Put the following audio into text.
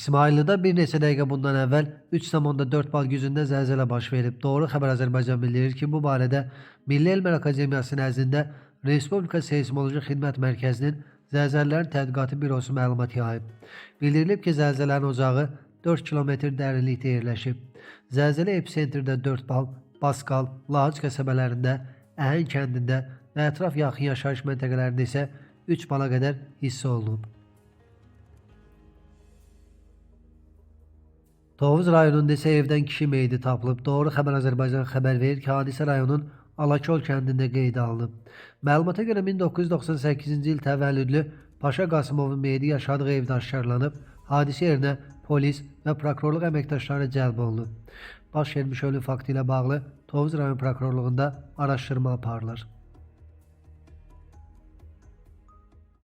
İsmailli'də bir neçə dəqiqə bundan əvvəl 3,4 bal gücündə zəlzələ baş verib. Doğru xəbər Azərbaycan bildirir ki, bu barədə Milli Elmlər Akademiyası nəzdində Respublika Seysmoloji Xidmət Mərkəzinin Zəlzələlərin Tədqiqatı Bürosu məlumat yayıb. Bildirilib ki, zəlzələnin ocağı 4 kilometr dərinlikdə yerləşib. Zəlzələ episentrdə 4 bal, Baskal, Lağıc qəsəbələrində, Əhəng kəndində və ətraf yaxın yaşayış məntəqələrində isə 3 bala qədər hiss olunub. Tovuz rayonunda isə evdən kişi meyidi tapılıb. Doğru xəbər Azərbaycan xəbər verir ki, hadisə rayonun Alakol kəndində qeydə alınıb. Məlumata görə 1998-ci il təvəllüdlü Paşa Qasımovun meyidi yaşadığı evdə aşkarlanıb. Hadisə yerinə polis və prokurorluq əməkdaşları cəlb olunub. Baş vermiş ölüm faktı ilə bağlı Tovuz rayon prokurorluğunda araşdırma aparılır.